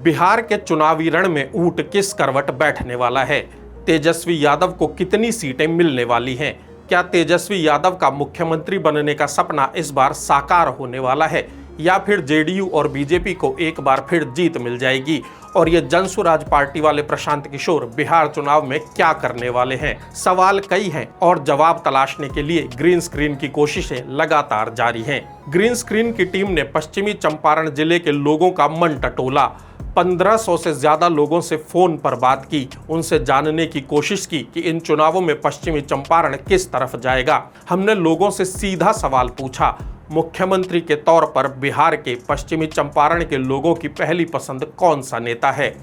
बिहार के चुनावी रण में ऊंट किस करवट बैठने वाला है? तेजस्वी यादव को कितनी सीटें मिलने वाली हैं? क्या तेजस्वी यादव का मुख्यमंत्री बनने का सपना इस बार साकार होने वाला है या फिर जेडीयू और बीजेपी को एक बार फिर जीत मिल जाएगी? और ये जनसुराज पार्टी वाले प्रशांत किशोर बिहार चुनाव में क्या करने वाले हैं? सवाल कई हैं और जवाब तलाशने के लिए ग्रीन स्क्रीन की कोशिशें लगातार जारी हैं। ग्रीन स्क्रीन की टीम ने पश्चिमी चंपारण जिले के लोगों का मन टटोला, 1500 से ज्यादा लोगों से फोन पर बात की, उनसे जानने की कोशिश की कि इन चुनावों में पश्चिमी चंपारण किस तरफ जाएगा। हमने लोगों से सीधा सवाल पूछा, मुख्यमंत्री के तौर पर बिहार के पश्चिमी चंपारण के लोगों की पहली पसंद कौन सा नेता है?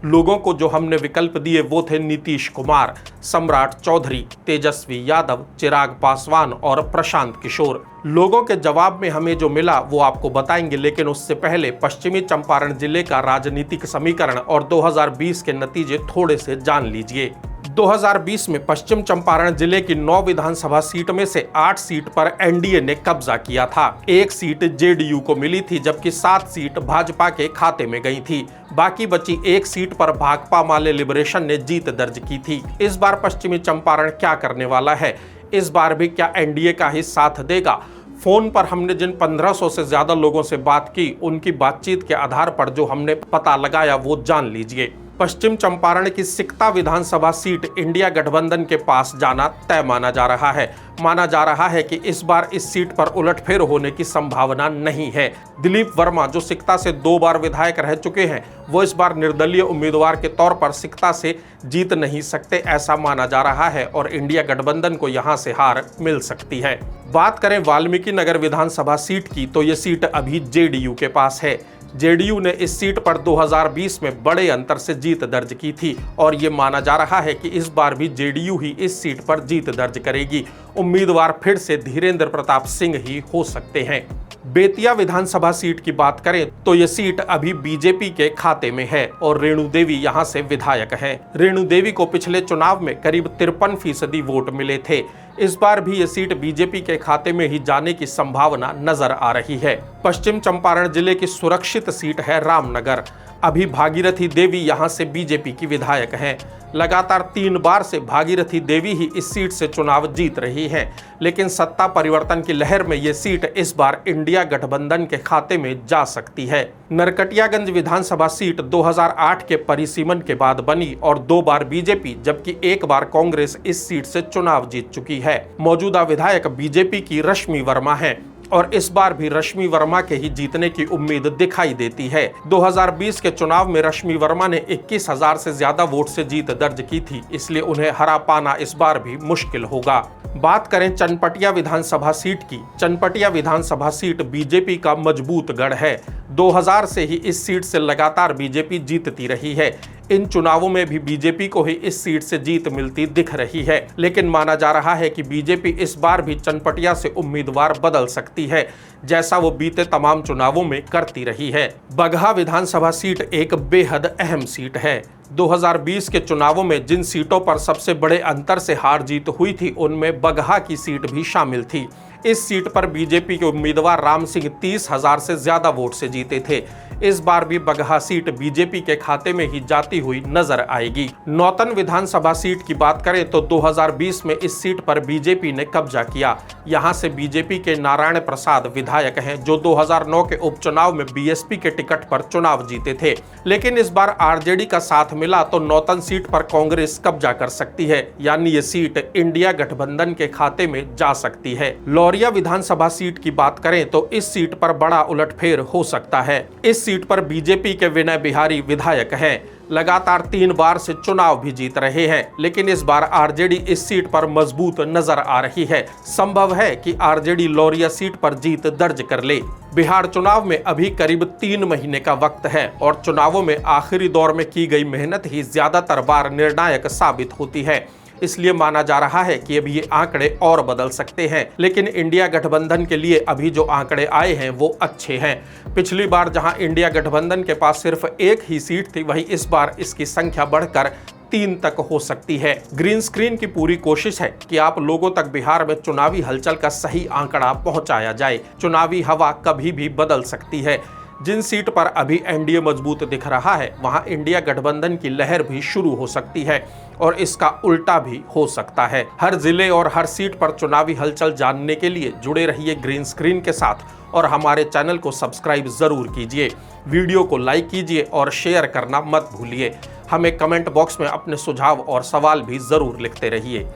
लोगों को जो हमने विकल्प दिए वो थे नीतीश कुमार, सम्राट चौधरी, तेजस्वी यादव, चिराग पासवान और प्रशांत किशोर। लोगों के जवाब में हमें जो मिला वो आपको बताएंगे, लेकिन उससे पहले पश्चिमी चंपारण जिले का राजनीतिक समीकरण और 2020 के नतीजे थोड़े से जान लीजिए। 2020 में पश्चिम चंपारण जिले की 9 विधानसभा सीट में से 8 सीट पर एनडीए ने कब्जा किया था। 1 सीट जेडीयू को मिली थी, जबकि 7 सीट भाजपा के खाते में गई थी। बाकी बची 1 सीट पर भाकपा माले लिबरेशन ने जीत दर्ज की थी। इस बार पश्चिमी चंपारण क्या करने वाला है? इस बार भी क्या एनडीए का ही साथ देगा? फोन पर हमने जिन 1500 से ज्यादा लोगों से बात की, उनकी बातचीत के आधार पर जो हमने पता लगाया वो जान लीजिए। पश्चिम चंपारण की सिकता विधानसभा सीट इंडिया गठबंधन के पास जाना तय माना जा रहा है। माना जा रहा है कि इस बार इस सीट पर उलटफेर होने की संभावना नहीं है। दिलीप वर्मा, जो सिकता से 2 बार विधायक रह चुके हैं, वो इस बार निर्दलीय उम्मीदवार के तौर पर सिकता से जीत नहीं सकते, ऐसा माना जा रहा है और इंडिया गठबंधन को यहां से हार मिल सकती है। बात करें वाल्मीकि नगर विधानसभा सीट की, तो ये सीट अभी जेडीयू के पास है। जेडीयू ने इस सीट पर 2020 में बड़े अंतर से जीत दर्ज की थी और ये माना जा रहा है कि इस बार भी जेडीयू ही इस सीट पर जीत दर्ज करेगी। उम्मीदवार फिर से धीरेन्द्र प्रताप सिंह ही हो सकते हैं। बेतिया विधानसभा सीट की बात करें तो ये सीट अभी बीजेपी के खाते में है और रेणु देवी यहां से विधायक है। रेणु देवी को पिछले चुनाव में करीब 53% वोट मिले थे। इस बार भी ये सीट बीजेपी के खाते में ही जाने की संभावना नजर आ रही है। पश्चिम चंपारण जिले की सुरक्षित सीट है रामनगर। अभी भागीरथी देवी यहां से बीजेपी की विधायक हैं। लगातार 3 बार से भागीरथी देवी ही इस सीट से चुनाव जीत रही हैं, लेकिन सत्ता परिवर्तन की लहर में ये सीट इस बार इंडिया गठबंधन के खाते में जा सकती है। नरकटियागंज विधानसभा सीट 2008 के परिसीमन के बाद बनी और 2 बार बीजेपी जबकि 1 बार कांग्रेस इस सीट से चुनाव जीत चुकी है। मौजूदा विधायक बीजेपी की रश्मि वर्मा है और इस बार भी रश्मि वर्मा के ही जीतने की उम्मीद दिखाई देती है। 2020 के चुनाव में रश्मि वर्मा ने 21,000 से ज्यादा वोट से जीत दर्ज की थी, इसलिए उन्हें हरा पाना इस बार भी मुश्किल होगा। बात करें चनपटिया विधानसभा सीट की। चनपटिया विधानसभा सीट बीजेपी का मजबूत गढ़ है। 2000 से ही इस सीट से लगातार बीजेपी जीतती रही है। इन चुनावों में भी बीजेपी को ही इस सीट से जीत मिलती दिख रही है, लेकिन माना जा रहा है कि बीजेपी इस बार भी चनपटिया से उम्मीदवार बदल सकती है, जैसा वो बीते तमाम चुनावों में करती रही है। बगहा विधानसभा सीट एक बेहद अहम सीट है। 2020 के चुनावों में जिन सीटों पर सबसे बड़े अंतर से हार जीत हुई थी, उनमें बगहा की सीट भी शामिल थी। इस सीट पर बीजेपी के उम्मीदवार राम सिंह 30,000 से ज्यादा वोट से जीते थे। इस बार भी बगहा सीट बीजेपी के खाते में ही जाती हुई नजर आएगी। नौतन विधानसभा सीट की बात करें तो 2020 में इस सीट पर बीजेपी ने कब्जा किया। यहां से बीजेपी के नारायण प्रसाद विधायक हैं, जो 2009 के उपचुनाव में बीएसपी के टिकट पर चुनाव जीते थे। लेकिन इस बार आरजेडी का साथ मिला तो नौतन सीट पर कांग्रेस कब्जा कर सकती है, यानी ये सीट इंडिया गठबंधन के खाते में जा सकती है। लौरिया विधानसभा सीट की बात करें तो इस सीट पर बड़ा उलटफेर हो सकता है। इस सीट पर बीजेपी के विनय बिहारी विधायक हैं। लगातार 3 बार से चुनाव भी जीत रहे हैं, लेकिन इस बार आरजेडी इस सीट पर मजबूत नजर आ रही है। संभव है कि आरजेडी लौरिया सीट पर जीत दर्ज कर ले। बिहार चुनाव में अभी करीब 3 महीने का वक्त है और चुनावों में आखिरी दौर में की गई मेहनत ही ज्यादातर बार निर्णायक साबित होती है। इसलिए माना जा रहा है कि अभी ये आंकड़े और बदल सकते हैं, लेकिन इंडिया गठबंधन के लिए अभी जो आंकड़े आए हैं वो अच्छे हैं। पिछली बार जहां इंडिया गठबंधन के पास सिर्फ 1 ही सीट थी, वहीं इस बार इसकी संख्या बढ़कर 3 तक हो सकती है। ग्रीन स्क्रीन की पूरी कोशिश है कि आप लोगों तक बिहार में चुनावी हलचल का सही आंकड़ा पहुंचाया जाए। चुनावी हवा कभी भी बदल सकती है। जिन सीट पर अभी एनडीए मजबूत दिख रहा है वहां इंडिया गठबंधन की लहर भी शुरू हो सकती है और इसका उल्टा भी हो सकता है। हर जिले और हर सीट पर चुनावी हलचल जानने के लिए जुड़े रहिए ग्रीन स्क्रीन के साथ और हमारे चैनल को सब्सक्राइब जरूर कीजिए। वीडियो को लाइक कीजिए और शेयर करना मत भूलिए। हमें कमेंट बॉक्स में अपने सुझाव और सवाल भी जरूर लिखते रहिए।